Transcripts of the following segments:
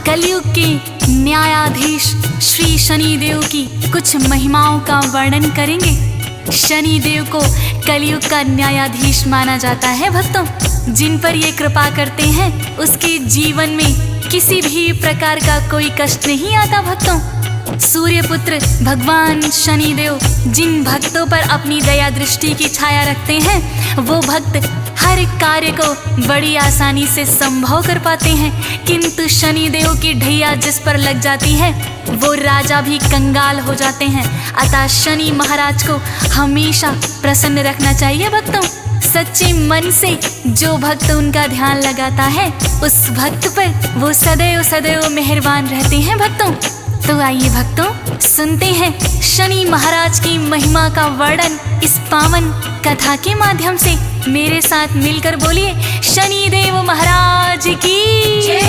कलयुग के न्यायाधीश श्री शनिदेव की कुछ महिमाओं का वर्णन करेंगे। शनिदेव को कलयुग का न्यायाधीश माना जाता है भक्तों। जिन पर ये कृपा करते हैं उसके जीवन में किसी भी प्रकार का कोई कष्ट नहीं आता भक्तों। सूर्यपुत्र भगवान शनिदेव जिन भक्तों पर अपनी दया दृष्टि की छाया रखते हैं वो भक्त हर कार्य को बड़ी आसानी से संभव कर पाते हैं। किंतु शनिदेव की ढैया जिस पर लग जाती है वो राजा भी कंगाल हो जाते हैं। अतः शनि महाराज को हमेशा प्रसन्न रखना चाहिए भक्तों। सच्चे मन से जो भक्त उनका ध्यान लगाता है उस भक्त पर वो सदैव सदैव मेहरबान रहते हैं भक्तों। तो आइए भक्तों सुनते हैं शनि महाराज की महिमा का वर्णन इस पावन कथा के माध्यम से। मेरे साथ मिलकर बोलिए शनिदेव महाराज की जय।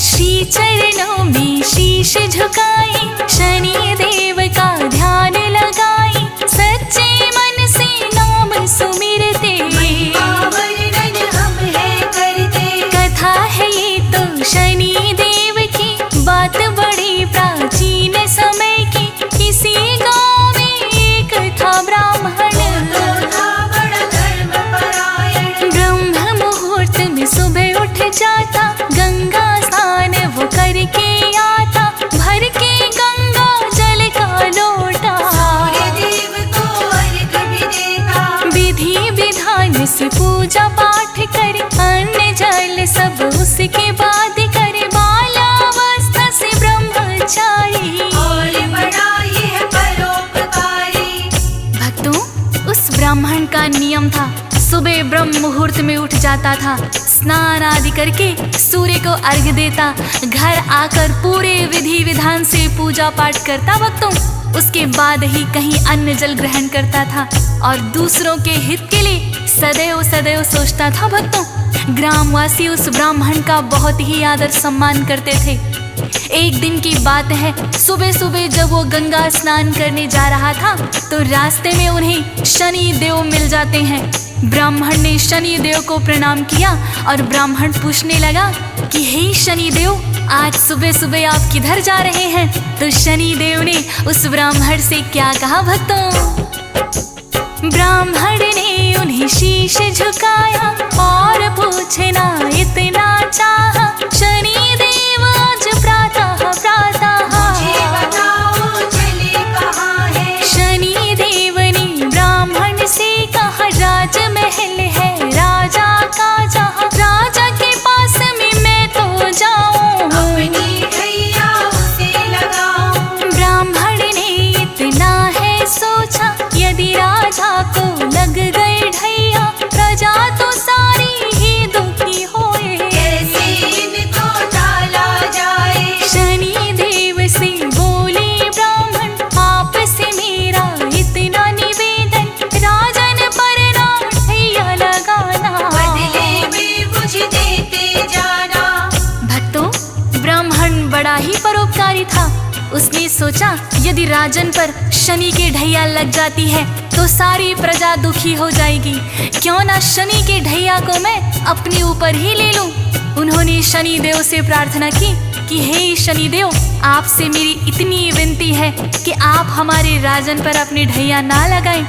श्री चरणों में शीश झुकाई शनिदेव का ध्यान लगाई, सच्चे मन से नाम सुमिरते हम है करते। कथा है ये तो शनिदेव की, बात बड़ी प्राचीन समय की। किसी गांव में एक था ब्राह्मण, ब्रह्म मुहूर्त में सुबह उठ जाता, गंगा स्नान वो करके आता, भर के गंगा जल का लोटा विधि विधान से पूजा पाठ करे, अन्न जल सब उसके बाद करे, बालावस्था से ब्रह्मचारी और बड़ा ये परोपकारी। भक्तों उस ब्राह्मण का नियम था सुबह ब्रह्म मुहूर्त में उठ जाता था, स्नान आदि करके सूर्य को अर्घ्य देता, घर आकर पूरे विधि विधान से पूजा पाठ करता भक्तों। उसके बाद ही कहीं अन्न जल ग्रहण करता था और दूसरों के हित के लिए सदैव सदैव सोचता था भक्तों। ग्रामवासी उस ब्राह्मण का बहुत ही आदर सम्मान करते थे। एक दिन की बात है, सुबह सुबह जब वो गंगा स्नान करने जा रहा था तो रास्ते में उन्हें शनि देव मिल जाते हैं। ब्राह्मण ने शनि देव को प्रणाम किया और ब्राह्मण पूछने लगा कि हे शनि देव, आज सुबह सुबह आप किधर जा रहे हैं? तो शनि देव ने उस ब्राह्मण से क्या कहा भक्तों? ब्राह्मण ने उन्हें शीश झुकाया और पूछना इतना चाहा, शनि देव आज प्रातः मुझे बताओ चले कहाँ है? शनि देव ने ब्राह्मण से कहा राजमहल है राजा का, जहाँ राजा के पास में मैं तो जाऊँ, अपनी ढैया उसे लगाऊँ। ब्राह्मण ने इतना है सोचा, यदि राजा को लग गए ढैया, प्रजा तो सारी ही दुखी होए, कैसे इनको टाला जाए? शनि देव से बोले ब्राह्मण, आप से मेरा इतना निवेदन, राजन पर ना ढैया लगाना, बदले में मुझे देते जाना। भक्तों ब्राह्मण बड़ा ही परोपकारी था। उसने सोचा यदि राजन पर शनि के ढैया लग जाती है तो सारी प्रजा दुखी हो जाएगी, क्यों ना शनि के ढैया को मैं अपने ऊपर ही ले लूं। उन्होंने शनि देव से प्रार्थना की कि हे शनि देव, आपसे मेरी इतनी विनती है कि आप हमारे राजन पर अपने ढैया ना लगाएं,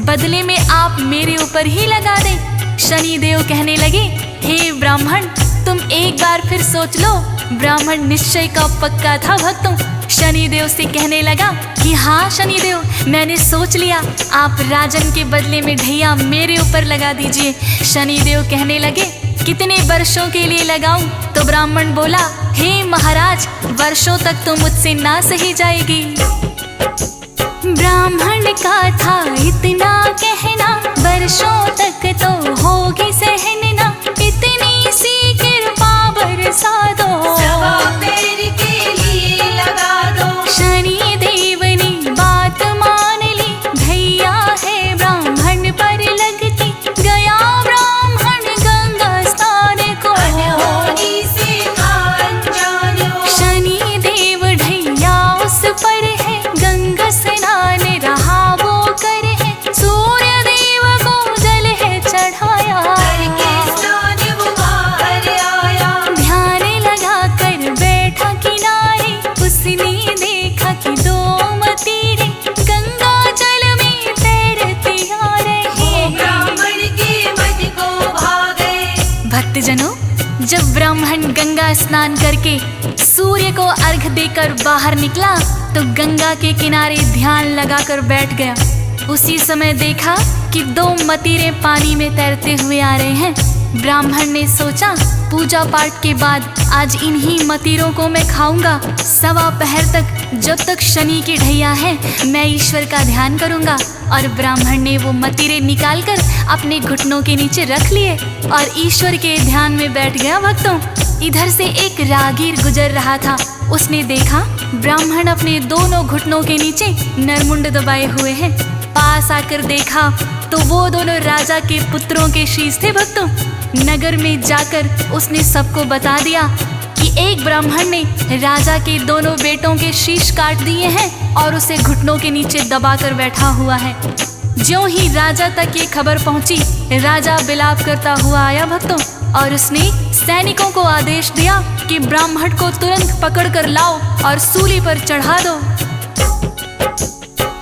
बदले में आप मेरे ऊपर ही लगा दें। शनि देव कहने लगे, हे ब्राह्मण तुम एक बार फिर सोच लो। ब्राह्मण निश्चय का पक्का था भक्तों। शनिदेव से कहने लगा कि हाँ शनिदेव, मैंने सोच लिया, आप राजन के बदले में ढैया मेरे ऊपर लगा दीजिए। शनिदेव कहने लगे कितने वर्षों के लिए लगाऊं? तो ब्राह्मण बोला, हे महाराज, वर्षों तक तो मुझसे ना सही जाएगी। ब्राह्मण का था इतना कहना, वर्षों तक तो होगी सहना, इतनी सी कृपा बरसा दो, पैर के लिए लगा दो। शनि देव ने बात मान ली, ढैया है ब्राह्मण पर लगती, गया ब्राह्मण गंगा स्नान को, शनि देव ढैया उस पर है, गंगा स्नान रहा वो कर है, सूर्य देव को जल है चढ़ाया, करके जब ब्राह्मण गंगा स्नान करके सूर्य को अर्घ देकर बाहर निकला तो गंगा के किनारे ध्यान लगाकर बैठ गया। उसी समय देखा कि 2 मतीरे पानी में तैरते हुए आ रहे हैं। ब्राह्मण ने सोचा पूजा पाठ के बाद आज इन्हीं मतीरों को मैं खाऊंगा। 1.25 पहर तक जब तक शनि की ढैया है मैं ईश्वर का ध्यान करूंगा। और ब्राह्मण ने वो मतीरे निकालकर अपने घुटनों के नीचे रख लिए और ईश्वर के ध्यान में बैठ गया। भक्तों, इधर से एक राहगीर गुजर रहा था। उसने देखा ब्राह्मण अपने दोनों घुटनों के नीचे नरमुंड दबाए हुए हैं। पास आकर देखा तो वो दोनों राजा के पुत्रों के शीश थे। भक्तों, नगर में जाकर उसने सबको बता दिया कि एक ब्राह्मण ने राजा के दोनों बेटों के शीश काट दिए हैं और उसे घुटनों के नीचे दबाकर बैठा हुआ है। ज्यों ही राजा तक ये खबर पहुंची, राजा विलाप करता हुआ आया। भक्तों, और उसने सैनिकों को आदेश दिया कि ब्राह्मण को तुरंत पकड़ कर लाओ और सूली पर चढ़ा दो।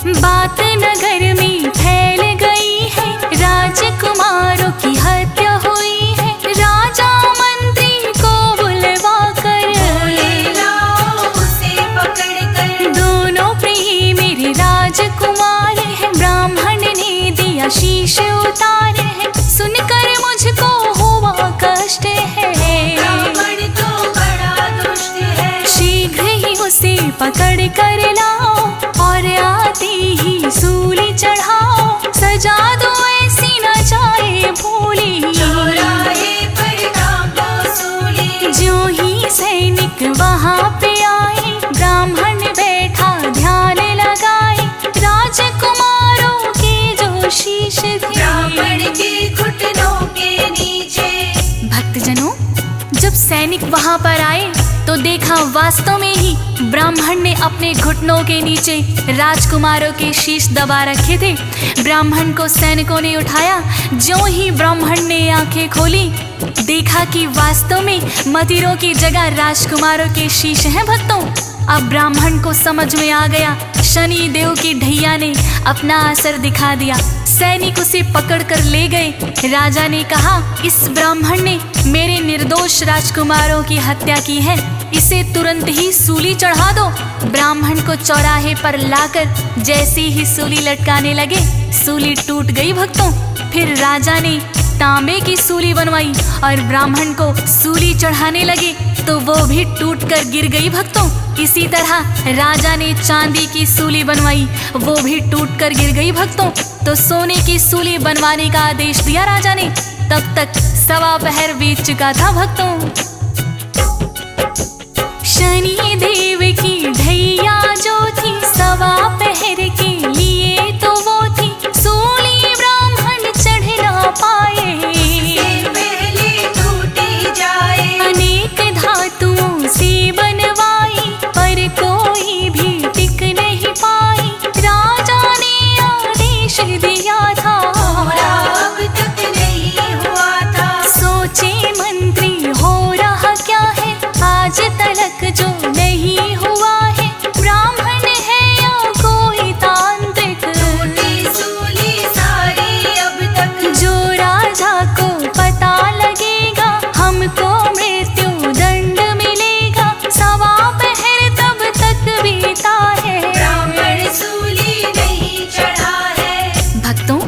बात नगर में फैल गई है, राजकुमारों की हत्या हुई है। राजा मंत्री को बुलवा कर उसे पकड़ कर, दोनों प्रिय मेरे राजकुमार हैं। ब्राह्मण ने दिया शीश उतारे हैं, सुनकर मुझको हुआ कष्ट है। ब्राह्मण तो बड़ा दुष्ट है, शीघ्र ही उसे पकड़ कर लाओ और आते ही सूली चढ़ाओ। सजा दो ऐसी न जाए भूली, चौराहे पर टांगो सूली। ज्यों ही सैनिक वहाँ पे आए, ब्राह्मण बैठा ध्यान लगाए। राजकुमारों के जो शीश थे ब्राह्मण के घुटनों के नीचे। भक्तजनों, जब सैनिक वहाँ पर आए तो देखा वास्तव में ही ब्राह्मण ने अपने घुटनों के नीचे राजकुमारों के शीश दबा रखे थे। ब्राह्मण को सैनिकों ने उठाया। ज्यों ही ब्राह्मण ने आंखें खोली, देखा कि वास्तव में मतीरों की जगह राजकुमारों के शीश हैं। भक्तों, अब ब्राह्मण को समझ में आ गया शनि देव की ढैया ने अपना असर दिखा दिया। सैनिक उसे पकड़ कर ले गए। राजा ने कहा, इस ब्राह्मण ने मेरे निर्दोष राजकुमारों की हत्या की है, इसे तुरंत ही सूली चढ़ा दो। ब्राह्मण को चौराहे पर लाकर जैसे ही सूली लटकाने लगे, सूली टूट गई। भक्तों, फिर राजा ने तांबे की सूली बनवाई और ब्राह्मण को सूली चढ़ाने लगे तो वो भी टूटकर गिर गई। भक्तों, इसी तरह राजा ने चांदी की सूली बनवाई, वो भी टूटकर गिर गई। भक्तों, तो सोने की सूली बनवाने का आदेश दिया राजा ने। तब तक 1.25 पहर बीत चुका था। भक्तों, शनि देव की ढैया जो थी 1.25 पहर के लिए तो वो थी, सूली ब्राह्मण चढ़ ना पाए, पहले टूटी जाए। अनेक धातुओं से बनवाई पर कोई भी टिक नहीं पाई। राजा ने आदेश दिया था, अब तक नहीं हुआ था। सोचे मंत्री हो रहा क्या है, आज तलक जो नहीं हुआ है। ब्राह्मण है या कोई तांत्रिक, टूटी सूली सारी अब तक। जो राजा को पता लगेगा हमको मृत्यु दंड मिलेगा। 1.25 पहर तब तक बीता है, ब्राह्मण सूली नहीं चढ़ा है। भक्तों,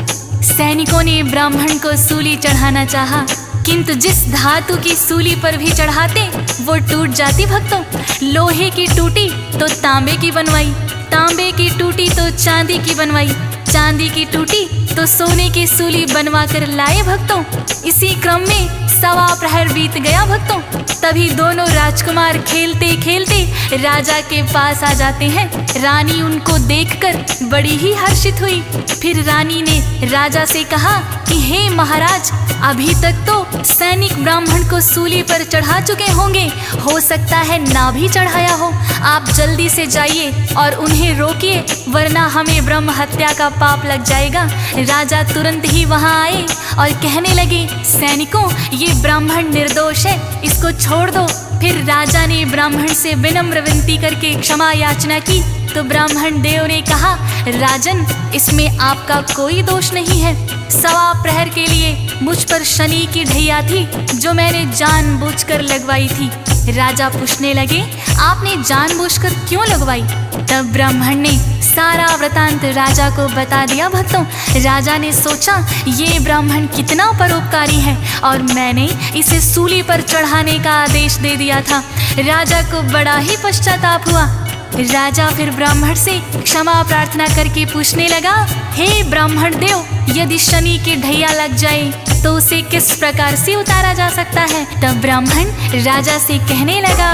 सैनिकों ने ब्राह्मण को सूली चढ़ाना चाहा, किंतु जिस धातु की सूली पर भी चढ़ाते वो टूट जाती। भक्तों, लोहे की टूटी तो तांबे की बनवाई, तांबे की टूटी तो चांदी की बनवाई, चांदी की टूटी तो सोने की सूली बनवा कर लाए। भक्तों, इसी क्रम में 1.25 प्रहर बीत गया। भक्तों, तभी दोनों राजकुमार खेलते खेलते राजा के पास आ जाते हैं। रानी उनको देखकर बड़ी ही हर्षित हुई। फिर रानी ने राजा से कहा कि हे महाराज, अभी तक तो सैनिक ब्राह्मण को सूली पर चढ़ा चुके होंगे, हो सकता है ना भी चढ़ाया हो। आप जल्दी से जाइए और उन्हें रोकिए, वरना हमें ब्रह्म हत्या का पाप लग जाएगा। राजा तुरंत ही वहां आए और कहने लगे, सैनिकों, ये ब्राह्मण निर्दोष है, इसको इसको छोड़ दो। फिर राजा ने ब्राह्मण से विनम्र विनती करके क्षमा याचना की तो ब्राह्मण देव ने कहा, राजन, इसमें आपका कोई दोष नहीं है। 1.25 प्रहर के लिए मुझ पर शनि की ढैया थी जो मैंने जानबूझकर लगवाई थी। राजा पूछने लगे, आपने जानबूझकर क्यों लगवाई? तब ब्राह्मण ने सारा वृतांत राजा को बता दिया। भक्तों, राजा ने सोचा ये ब्राह्मण कितना परोपकारी है और मैंने इसे सूली पर चढ़ाने का आदेश दे दिया था। राजा को बड़ा ही पश्चाताप हुआ। राजा फिर ब्राह्मण से क्षमा प्रार्थना करके पूछने लगा, हे ब्राह्मण देव, यदि शनि की ढैया लग जाए तो उसे किस प्रकार से उतारा जा सकता है? तब ब्राह्मण राजा से कहने लगा,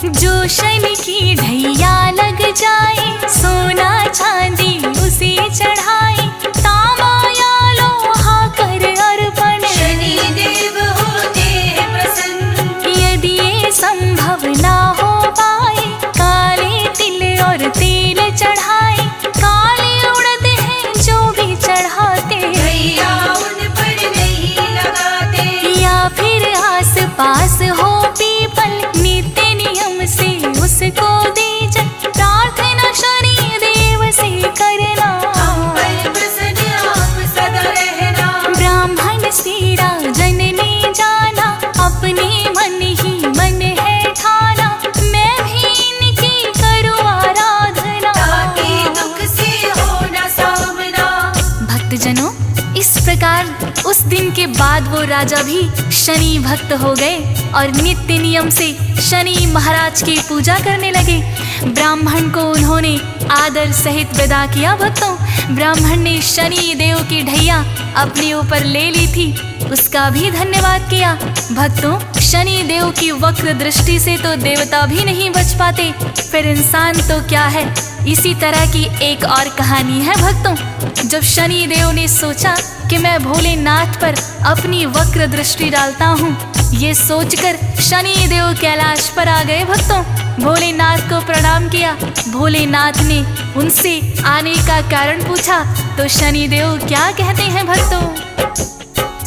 जो शनि की ढैया लग जाए सोना चांदी उसे चढ़ाए, तांबा या लोहा कर अर्पण शनि देव होते हैं प्रसन्न। यदि ये संभव ना हो पाए, काले तिल और तेल चढ़ाए, काले उड़द हैं जो भी चढ़ाते, ढैया उन पर नहीं लगाते। या फिर आस पास हो पीपल, नित्य नियम से उसको दीजिए, प्रार्थना शनि देव से करना, हम पर प्रसन्न आप सदा रहना। ब्राह्मण से राजन ने जाना, अपने मन ही मन है ठाना, मैं भी इनकी करूँ आराधना, ताकि दुख से हो न सामना। भक्तजनों, इस प्रकार उस दिन के बाद वो राजा भी शनि भक्त हो गए और नित्य नियम से शनि महाराज की पूजा करने लगे। ब्राह्मण को उन्होंने आदर सहित विदा किया। भक्तों, ब्राह्मण ने शनि देव की ढैया अपने ऊपर ले ली थी, उसका भी धन्यवाद किया। भक्तों, शनि देव की वक्र दृष्टि से तो देवता भी नहीं बच पाते, फिर इंसान तो क्या है। इसी तरह की एक और कहानी है भक्तों। जब शनि देव ने सोचा कि मैं भोलेनाथ पर अपनी वक्र दृष्टि डालता हूँ, ये सोचकर शनि देव कैलाश पर आ गए। भक्तों, भोलेनाथ को प्रणाम किया। भोलेनाथ ने उनसे आने का कारण पूछा तो शनि देव क्या कहते हैं भक्तों?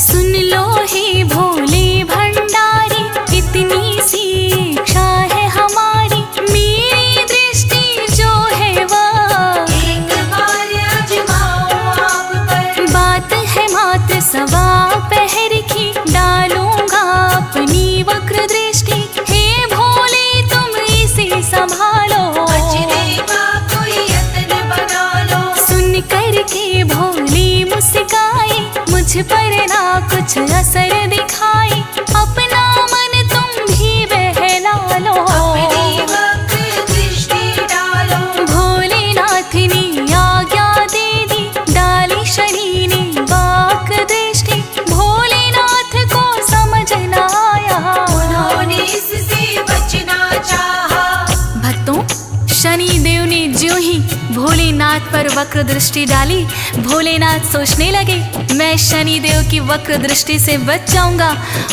सुन लो हे भोले भंडारी, इतनी सी इच्छा है हमारी, मेरी दृष्टि जो है वह एक बार आजमाओ आप पर। बात है मात्र 1.25 प्रहर की, डालूंगा अपनी वक्र दृष्टि, हे भोले तुम इसे संभालो, बचने का कोई यत्न बना लो। सुन कर के भोले मुस्काए, मुझ पर ना कुछ असर दिखाए, अपना मन तुम भी बहला लो, अपनी वक्र दृष्टि डालो। भोलेनाथ ने आज्ञा दे दी, डाली शनि ने वक्र दृष्टि, भोलेनाथ को समझ न आया, उन्होंने इससे बचना चाहा। भक्तों, शनि देव ने ज्यों ही भोलेनाथ पर वक्र दृष्टि डाली, भोलेनाथ सोचने लगे मैं शनि देव की वक्र दृष्टि से बच जाऊंगा,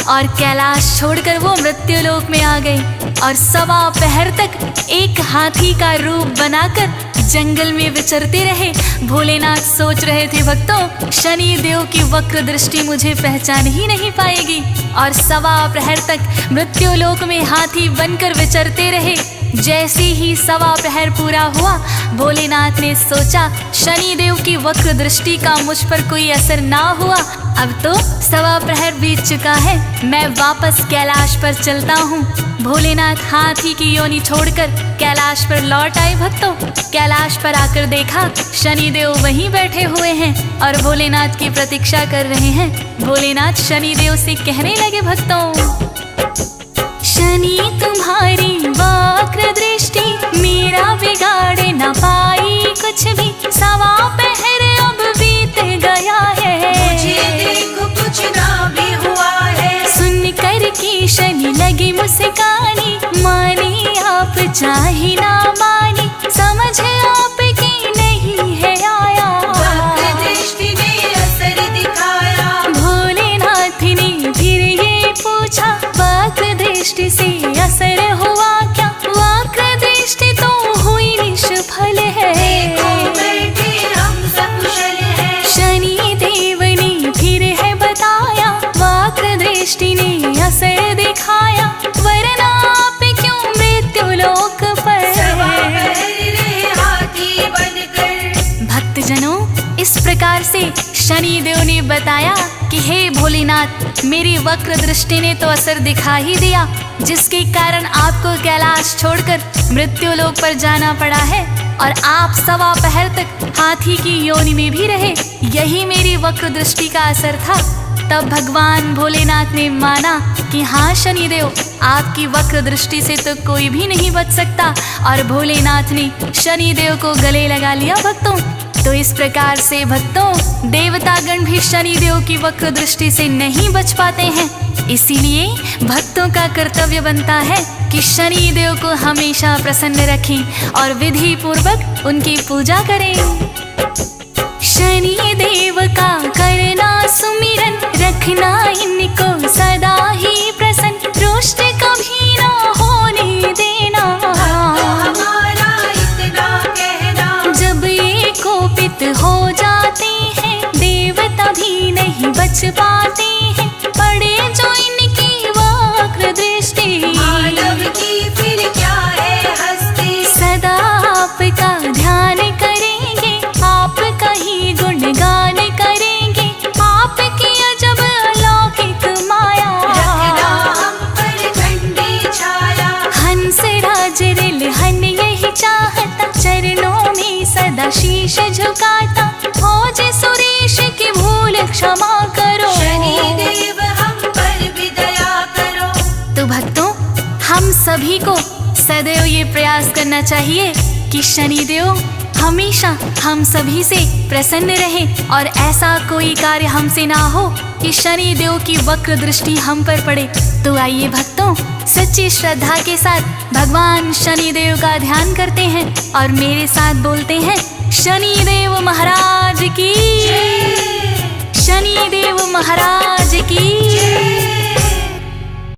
और कैलाश छोड़कर वो मृत्युलोक में आ गए और 1.25 प्रहर तक एक हाथी का रूप बनाकर जंगल में विचरते रहे। भोलेनाथ सोच रहे थे, भक्तों, शनि देव की वक्र दृष्टि मुझे पहचान ही नहीं पाएगी, और 1.25 प्रहर तक मृत्युलोक में हाथी बनकर विचरते रहे। जैसे ही 1.25 प्रहर पूरा हुआ, भोलेनाथ ने सोचा शनि देव की वक्र दृष्टि का मुझ पर कोई असर ना हुआ, अब तो 1.25 प्रहर बीत चुका है, मैं वापस कैलाश पर चलता हूँ। भोलेनाथ हाथी की योनि छोड़कर कैलाश पर लौट आए। भक्तों, कैलाश पर आकर देखा शनि देव वहीं बैठे हुए हैं और भोलेनाथ की प्रतीक्षा कर रहे हैं। भोलेनाथ शनि देव से कहने लगे, भक्तों, शनि तुम्हारी वक्र दृष्टि मेरा बिगाड़ न पाई कुछ भी, 1.25 प्रहर अब बीत गया है, मुझे देखो कुछ ना भी हुआ है। सुन कर के शनि लगी मुस्कानी, माने आप चाहे ना माने, समझ आपकी नहीं है आया, वक्र दृष्टि ने असर दिखाया। भोलेनाथ ने फिर ये पूछा, वक्र दृष्टि से असर हुआ क्या? वक्र दृष्टि तो हुई निष्फल है, देखो बैठे हम सकुशल हैं। शनि देव ने फिर है बताया, वक्र दृष्टि ने असर दिखा शनि देव ने बताया कि हे भोलेनाथ, मेरी वक्र दृष्टि ने तो असर दिखा ही दिया, जिसके कारण आपको कैलाश छोड़कर मृत्यु लोक पर जाना पड़ा है और आप 1.25 पहर तक हाथी की योनि में भी रहे। यही मेरी वक्र दृष्टि का असर था। तब भगवान भोलेनाथ ने माना कि हाँ शनिदेव, आपकी वक्र दृष्टि से तो कोई भी नहीं बच सकता, और भोलेनाथ ने शनिदेव को गले लगा लिया भक्तों। तो इस प्रकार से भक्तों, देवतागण भी शनिदेव की वक्र दृष्टि से नहीं बच पाते हैं। इसीलिए भक्तों का कर्तव्य बनता है कि शनिदेव को हमेशा प्रसन्न रखें और विधि पूर्वक उनकी पूजा करें। शनि देव का करना सुमिरन, रखना इनको सदा ही प्रसन्न, रुष्ट कभी ना होने देना। हमारा इतना कहना, जब ये कोपित हो जाते हैं देव तभी नहीं बच पाते हैं, पड़े जो इनकी वक्र दृष्टि। मानव की फिर क्या है हस्ती, सदा आपका ध्यान करेंगे, आपका ही गुणगान करेंगे, आपकी अजब अलौकिक माया। रखना हम पर ठंडी छाया, हंस राज रिलहन यही चाहता, चरणों में सदा शीश झुकाता, हो जे सुरेश की भूल क्षमा करो। शनिदेव हम पर भी दया करो। तो भक्तों, हम सभी को सदैव ये प्रयास करना चाहिए कि शनिदेव हमेशा हम सभी से प्रसन्न रहे और ऐसा कोई कार्य हमसे ना हो कि शनिदेव की वक्र दृष्टि हम पर पड़े। तो आइए भक्तों, सच्ची श्रद्धा के साथ भगवान शनिदेव का ध्यान करते हैं और मेरे साथ बोलते हैं, शनिदेव महाराज की, शनिदेव महाराज